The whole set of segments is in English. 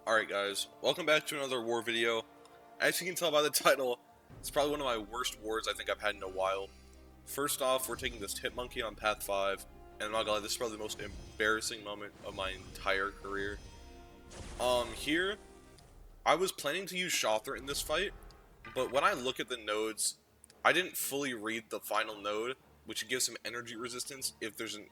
Alright guys, welcome back to another war video. As you can tell by the title, it's probably one of my worst wars I think I've had in a while. First off, we're taking this hit monkey on path 5, and I'm not gonna lie, this is probably the most embarrassing moment of my entire career. Here, I was planning to use Shothra in this fight, but when I look at the nodes, I didn't fully read the final node, which gives him energy resistance if there's an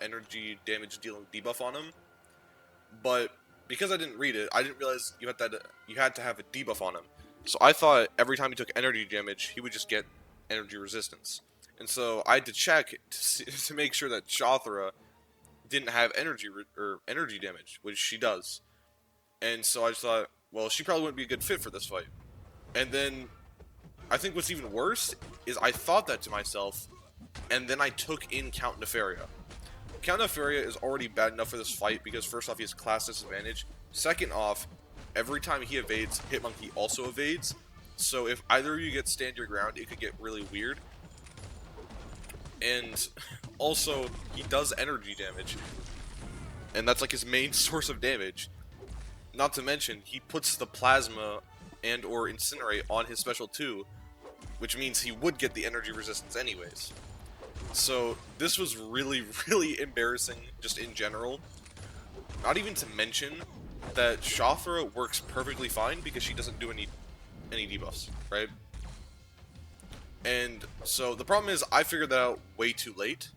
energy damage dealing debuff on him. But because I didn't read it, I didn't realize you had to have a debuff on him. So I thought every time he took energy damage, he would just get energy resistance. And so I had to check to make sure that Shothra didn't have energy damage, which she does. And so I just thought, well, she probably wouldn't be a good fit for this fight. And then I think what's even worse is I thought that to myself, and then I took in Count Nefaria. Count Nefaria is already bad enough for this fight because first off, he has class disadvantage. Second off, every time he evades, Hitmonkey also evades. So if either of you get stand your ground, it could get really weird. And also, he does energy damage. And that's like his main source of damage. Not to mention, he puts the Plasma and or Incinerate on his special too, which means he would get the energy resistance anyways. So this was really, really embarrassing just in general. Not even to mention that Shothra works perfectly fine because she doesn't do any debuffs, right? And so the problem is I figured that out way too late.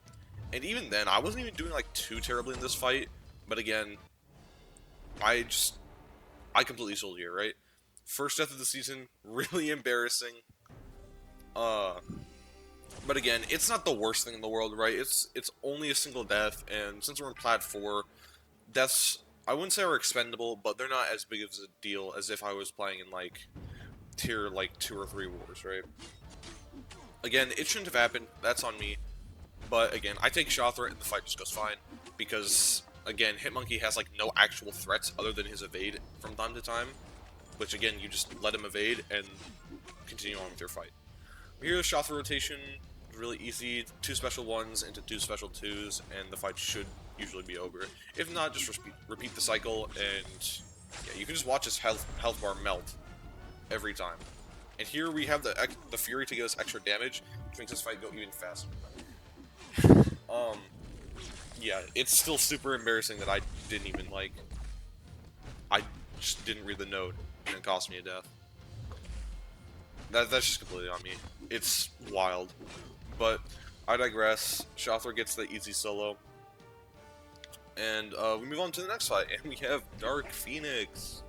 And even then, I wasn't even doing like too terribly in this fight. But again, I completely sold here, right? First death of the season, really embarrassing. But again, it's not the worst thing in the world, right? It's only a single death, and since we're in Plat 4, deaths, I wouldn't say are expendable, but they're not as big of a deal as if I was playing in, like, tier, like, 2 or 3 wars, right? Again, it shouldn't have happened, that's on me, but again, I take Shothra and the fight just goes fine, because, again, Hitmonkey has, like, no actual threats other than his evade from time to time, which, again, you just let him evade and continue on with your fight. Here's Shothra rotation, really easy, 2 special 1s into 2 special 2s, and the fight should usually be over. If not, just repeat the cycle, and yeah, you can just watch his health bar melt every time. And here we have the Fury to give us extra damage, which makes this fight go even faster. Yeah, it's still super embarrassing that I didn't even, like, I just didn't read the node, and it cost me a death. That's just completely on me. It's wild. But I digress. Shothra gets the easy solo. And we move on to the next fight, and we have Dark Phoenix.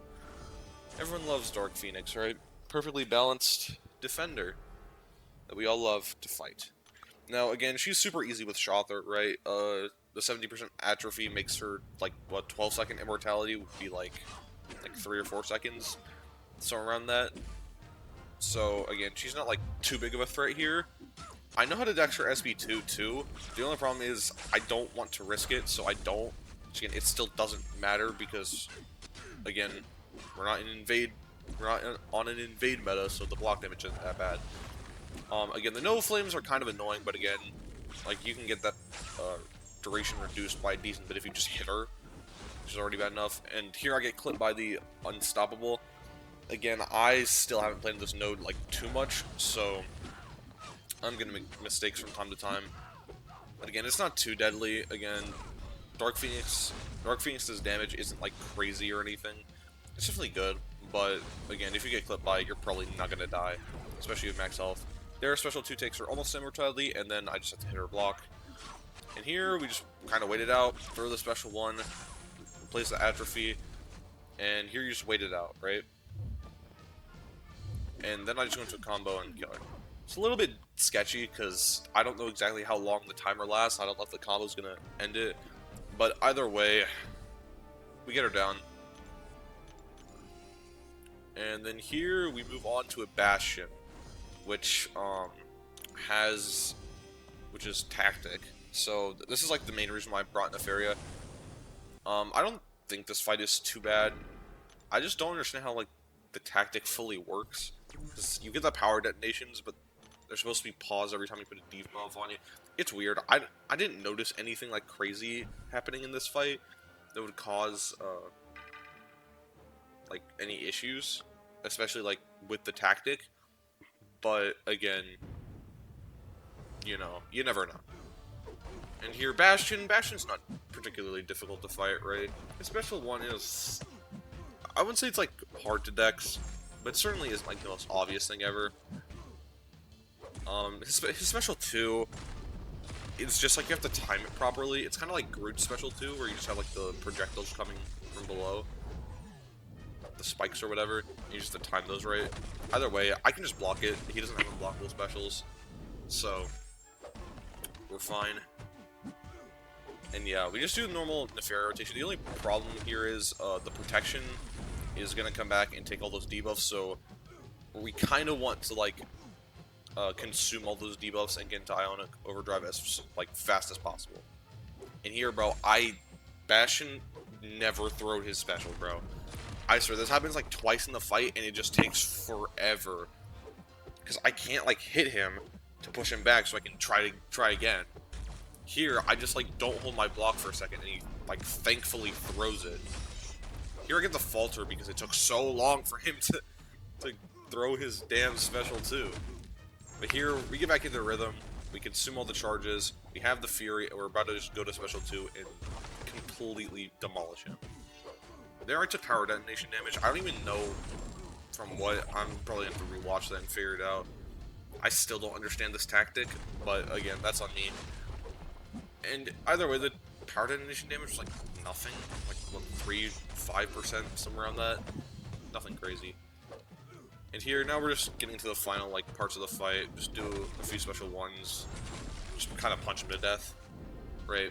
Everyone loves Dark Phoenix, right? Perfectly balanced defender that we all love to fight. Now, again, she's super easy with Shothra, right? The 70% atrophy makes her, like, what, 12-second immortality would be, like 3 or 4 seconds. So around that. So, again, she's not, like, too big of a threat here. I know how to dex her SB2, too. The only problem is I don't want to risk it, so I don't. Again, it still doesn't matter because, again, we're not on an invade meta, so the block damage isn't that bad. Again, the Nova Flames are kind of annoying, but again, like, you can get that duration reduced by a decent bit if you just hit her, which is already bad enough. And here I get clipped by the Unstoppable. Again, I still haven't played this node, like, too much, so I'm gonna make mistakes from time to time. But again, it's not too deadly. Again, Dark Phoenix's damage isn't, like, crazy or anything. It's definitely good, but again, if you get clipped by it, you're probably not gonna die, especially with max health. Their special 2 takes her almost immortality, and then I just have to hit her block. And here, we just kind of wait it out, throw the special 1, replace the atrophy, and here you just wait it out, right? And then I just go into a combo and kill her. It's a little bit sketchy because I don't know exactly how long the timer lasts. I don't know if the combo's gonna end it. But either way, we get her down. And then here we move on to a Bastion, which is tactic. So this is like the main reason why I brought Nefaria. I don't think this fight is too bad. I just don't understand how, like, the tactic fully works. Because you get the power detonations, but they're supposed to be paused every time you put a debuff on you. It's weird. I didn't notice anything, like, crazy happening in this fight that would cause like any issues, especially like with the tactic. But again, you know, you never know. And here, Bastion's not particularly difficult to fight, right? His special 1 is, I wouldn't say it's like hard to dex, but it certainly isn't like the most obvious thing ever. His special 2, it's just like you have to time it properly. It's kind of like Groot's special 2, where you just have like the projectiles coming from below, the spikes or whatever. You just have to time those right. Either way, I can just block it. He doesn't have unblockable specials, so we're fine. And yeah, we just do the normal Nefaria rotation. The only problem here is the protection is going to come back and take all those debuffs, so we kind of want to, like, consume all those debuffs and get into Ionic Overdrive as, like, fast as possible. And here, bro, Bastion never throwed his special, bro. I swear, this happens, like, twice in the fight, and it just takes forever. Because I can't, like, hit him to push him back so I can try again. Here, I just, like, don't hold my block for a second, and he, like, thankfully throws it. Here I get the falter because it took so long for him to throw his damn special, too. But here, we get back into the rhythm, we consume all the charges, we have the Fury, and we're about to just go to special 2 and completely demolish him. There I took power detonation damage. I don't even know from what. I'm probably going to have to rewatch that and figure it out. I still don't understand this tactic, but again, that's on me. And either way, the power detonation damage was like nothing, like what, 3-5%, somewhere around that. Nothing crazy. And here, now we're just getting to the final like parts of the fight. Just do a few special 1s, just kind of punch him to death, right?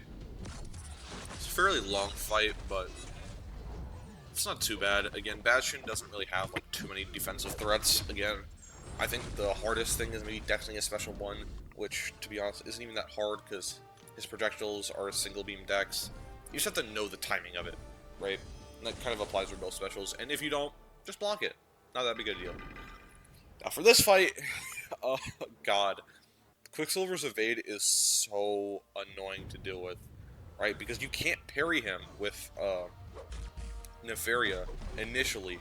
It's a fairly long fight, but it's not too bad. Again, Bastion doesn't really have like too many defensive threats. Again, I think the hardest thing is maybe dexing a special 1, which, to be honest, isn't even that hard because his projectiles are a single beam dex. You just have to know the timing of it, right? And that kind of applies for both specials. And if you don't, just block it. Not that big a deal. Now for this fight, oh god. Quicksilver's evade is so annoying to deal with, right? Because you can't parry him with Nefaria initially.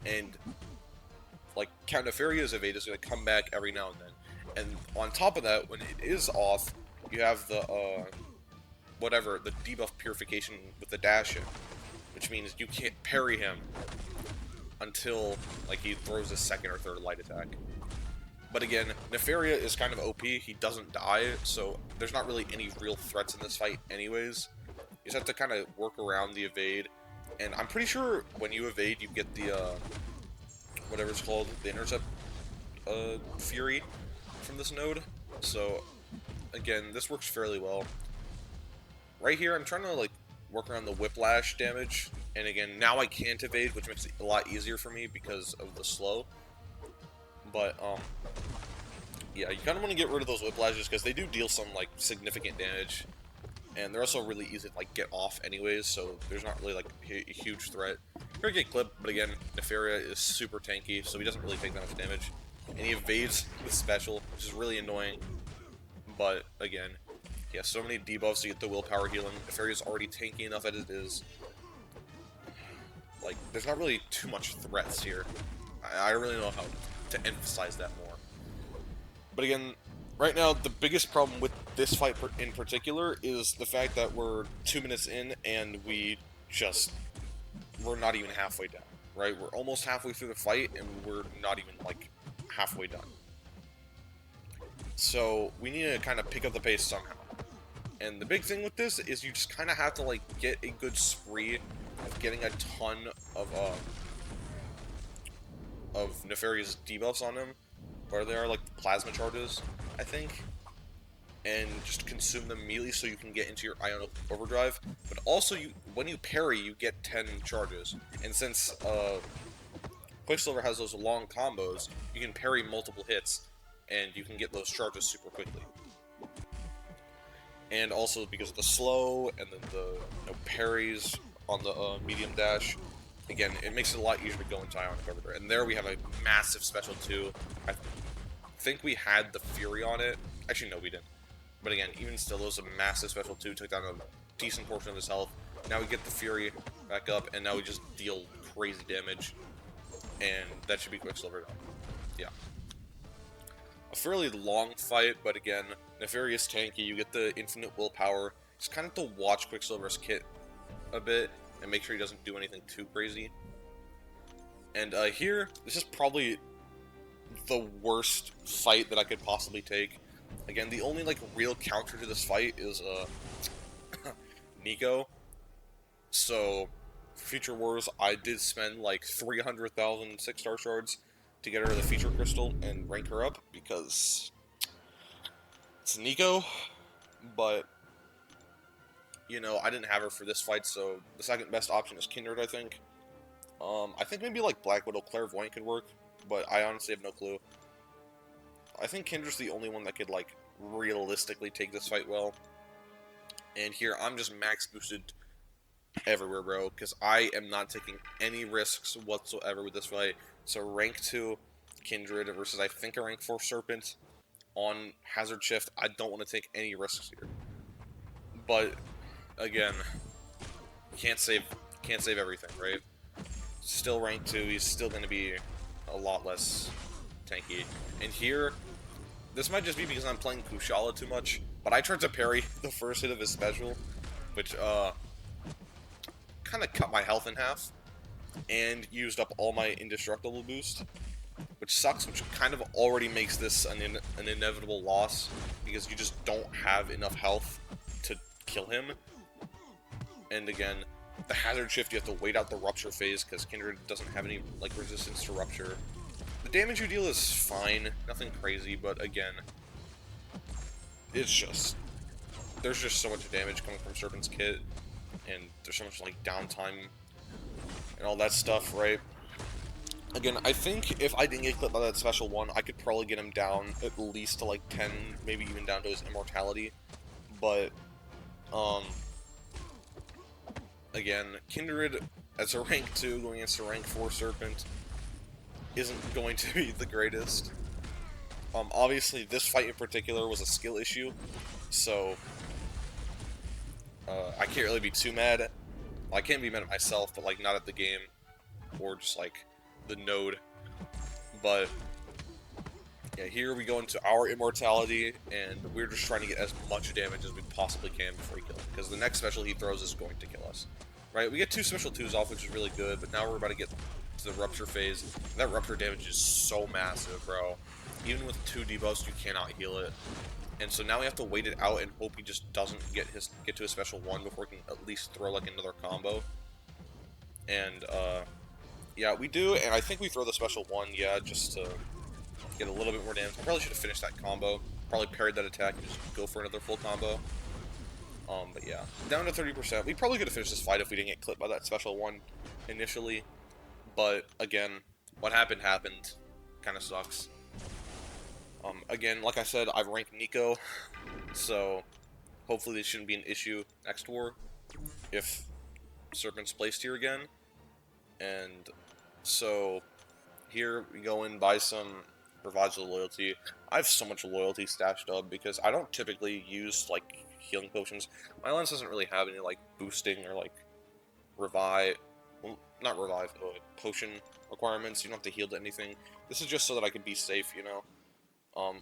And like Count Nefaria's evade is going to come back every now and then. And on top of that, when it is off, you have the, the debuff purification with the dash in, which means you can't parry him until, like, he throws a second or third light attack. But again, Nefaria is kind of OP, he doesn't die, so there's not really any real threats in this fight anyways. You just have to kind of work around the evade, and I'm pretty sure when you evade, you get the, whatever it's called, the intercept, Fury from this node, so again, this works fairly well. Right here, I'm trying to, like, work around the whiplash damage, and again, now I can't evade, which makes it a lot easier for me because of the slow. But, yeah, you kind of want to get rid of those whiplashes because they do deal some, like, significant damage, and they're also really easy to, like, get off anyways, so there's not really, like, a huge threat. You're gonna get clipped, but again, Nefaria is super tanky, so he doesn't really take that much damage, and he evades with special, which is really annoying. But again, yeah, so many debuffs to get the willpower healing. Nefaria's already tanky enough as it is. Like, there's not really too much threats here. I really know how to emphasize that more. But again, right now, the biggest problem with this fight in particular is the fact that we're 2 minutes in and we're not even halfway down, right? We're almost halfway through the fight and we're not even, like, halfway done. So we need to kind of pick up the pace somehow. And the big thing with this is you just kind of have to, like, get a good spree of getting a ton of Nefaria's debuffs on him, where they are, like, plasma charges, I think, and just consume them immediately so you can get into your Ionic Overdrive. But also, when you parry, you get 10 charges, and since Quicksilver has those long combos, you can parry multiple hits, and you can get those charges super quickly. And also, because of the slow, and then the parries on the medium dash, again, it makes it a lot easier to go into Ionic Overdrive. And there we have a massive special too. I think we had the Fury on it. Actually, no, we didn't. But again, even still, it was a massive special too. Took down a decent portion of his health. Now we get the Fury back up, and now we just deal crazy damage, and that should be Quicksilver done. Yeah. A fairly long fight, but again, Nefarious tanky, you get the infinite willpower. Just kind of have to watch Quicksilver's kit a bit, and make sure he doesn't do anything too crazy. And here, this is probably the worst fight that I could possibly take. Again, the only like real counter to this fight is Nico. So, for Future Wars, I did spend like 300,000 6-star shards to get her the Feature Crystal and rank her up, because it's Nico, but, you know, I didn't have her for this fight, so the second best option is Kindred, I think. I think maybe like Black Widow Clairvoyant could work, but I honestly have no clue. I think Kindred's the only one that could, like, realistically take this fight well. And here, I'm just max boosted everywhere, bro, because I am not taking any risks whatsoever with this fight. So rank 2 Kindred versus I think a rank 4 Serpent on Hazard Shift. I don't want to take any risks here. But again, can't save everything, right? Still rank 2, he's still going to be a lot less tanky. And here, this might just be because I'm playing Kushala too much, but I tried to parry the first hit of his special, which kind of cut my health in half, and used up all my indestructible boost, which sucks, which kind of already makes this an inevitable loss, because you just don't have enough health to kill him. And again, the Hazard Shift, you have to wait out the Rupture phase, because Kindred doesn't have any like resistance to Rupture. The damage you deal is fine, nothing crazy, but again, it's just, there's just so much damage coming from Serpent's kit, and there's so much like downtime and all that stuff, right? Again, I think if I didn't get clipped by that special one, I could probably get him down at least to like 10, maybe even down to his immortality, but, again, Kindred as a rank 2 going against a rank 4 Serpent isn't going to be the greatest. Obviously, this fight in particular was a skill issue, so I can't really be too mad. Well, I can't be mad at myself, but like not at the game or just like the node. But yeah, here we go into our immortality, and we're just trying to get as much damage as we possibly can before we kill him, because the next special he throws is going to kill us. Right? We get 2 special 2s off, which is really good, but now we're about to get to the Rupture phase. That Rupture damage is so massive, bro. Even with 2 debuffs, you cannot heal it. And so now we have to wait it out and hope he just doesn't get to a special 1 before he can at least throw like another combo. And yeah, we do, and I think we throw the special 1, yeah, just to get a little bit more damage. I probably should have finished that combo. Probably parried that attack and just go for another full combo. But yeah, down to 30%. We probably could have finished this fight if we didn't get clipped by that special 1 initially. But again, what happened happened. Kind of sucks. Again, like I said, I've ranked Nico, so hopefully this shouldn't be an issue next war if Serpent's placed here again. And so here we go and buy some Revives of Loyalty. I have so much loyalty stashed up because I don't typically use like healing potions. My lens doesn't really have any like boosting or like revive, well, not revive, potion requirements. You don't have to heal to anything. This is just so that I can be safe, you know.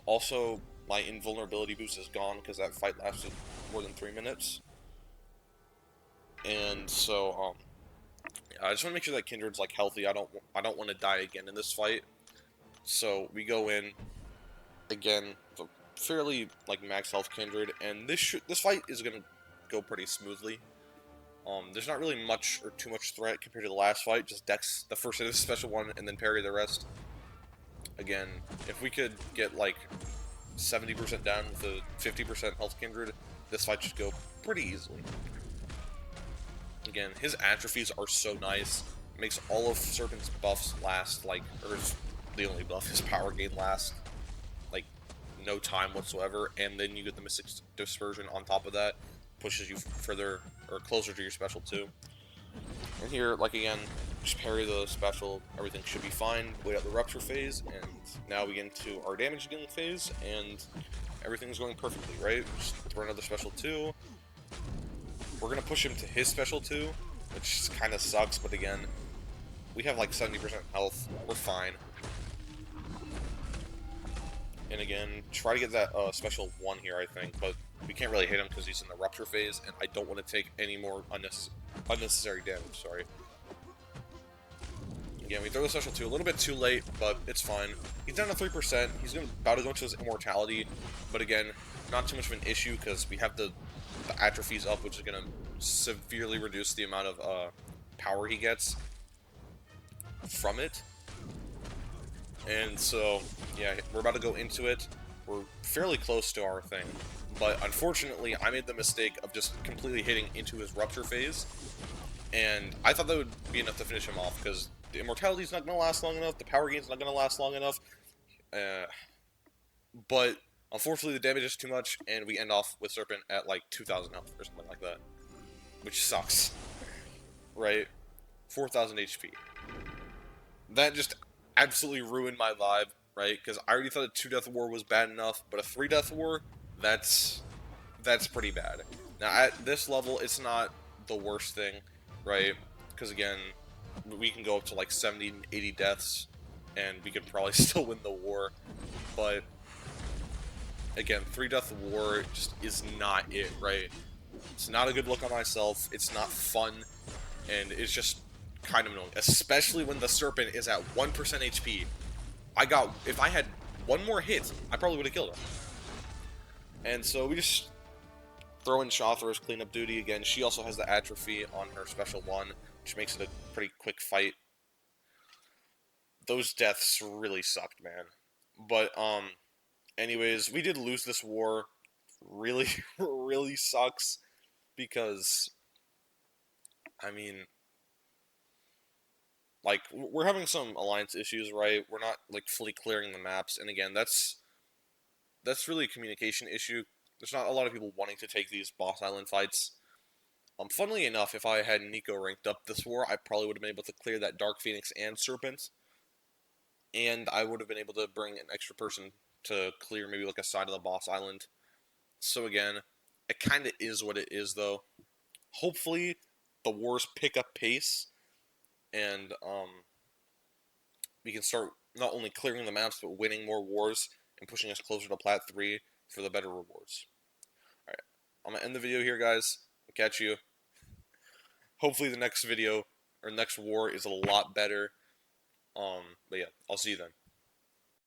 Also, my invulnerability boost is gone because that fight lasted more than 3 minutes. And so, I just want to make sure that Kindred's like healthy. I don't want to die again in this fight. So we go in again with a fairly like max health Kindred, and this fight is gonna go pretty smoothly. There's not really much or too much threat compared to the last fight. Just Dex the first hit of the special 1 and then parry the rest. Again, if we could get like 70% down with a 50% health Kindred, this fight should go pretty easily. Again, his atrophies are so nice. It makes all of Serpent's buffs last, like, or the only buff, his power gain last, like, no time whatsoever, and then you get the Mystic Dispersion on top of that, pushes you further, or closer to your special 2. And here, like, again, just parry the special, everything should be fine, wait out the Rupture phase, and now we get into our damage dealing phase, and everything's going perfectly, right? Just throw another special 2. We're gonna push him to his special 2, which kind of sucks, but again, we have like 70% health. We're fine. And again, try to get that special 1 here, I think, but we can't really hit him because he's in the rupture phase, and I don't want to take any more unnecessary damage, sorry. Again, we throw the special 2 a little bit too late, but it's fine. He's down to 3%, he's about to go into his immortality, but again, not too much of an issue because we have the atrophies up, which is going to severely reduce the amount of power he gets from it. And so, yeah, we're about to go into it. We're fairly close to our thing. But unfortunately, I made the mistake of just completely hitting into his rupture phase. And I thought that would be enough to finish him off, because the immortality's not going to last long enough, the power gain's not going to last long enough. But unfortunately, the damage is too much, and we end off with Serpent at like 2,000 health or something like that. Which sucks. Right? 4,000 HP. That just absolutely ruined my vibe, right? Because I already thought a 2-death war was bad enough, but a 3-death war, that's pretty bad. Now, at this level, it's not the worst thing, right? Because, again, we can go up to like 70, 80 deaths, and we could probably still win the war. But, again, 3-death war just is not it, right? It's not a good look on myself, it's not fun, and it's just kind of annoying, especially when the Serpent is at 1% HP. If I had one more hit, I probably would have killed him. And so we just throw in Shothra's cleanup duty again. She also has the atrophy on her special 1, which makes it a pretty quick fight. Those deaths really sucked, man. But, anyways, we did lose this war. Really, really sucks, because, I mean, like, we're having some alliance issues, right? We're not, like, fully clearing the maps, and again, that's really a communication issue. There's not a lot of people wanting to take these boss island fights. Funnily enough, if I had Nico ranked up this war, I probably would have been able to clear that Dark Phoenix and Serpent, and I would have been able to bring an extra person to clear maybe, like, a side of the boss island. So again, it kind of is what it is, though. Hopefully, the wars pick up pace, and we can start not only clearing the maps, but winning more wars and pushing us closer to Plat 3 for the better rewards. Alright, I'm going to end the video here, guys. I'll catch you. Hopefully the next video, or next war, is a lot better. But yeah, I'll see you then.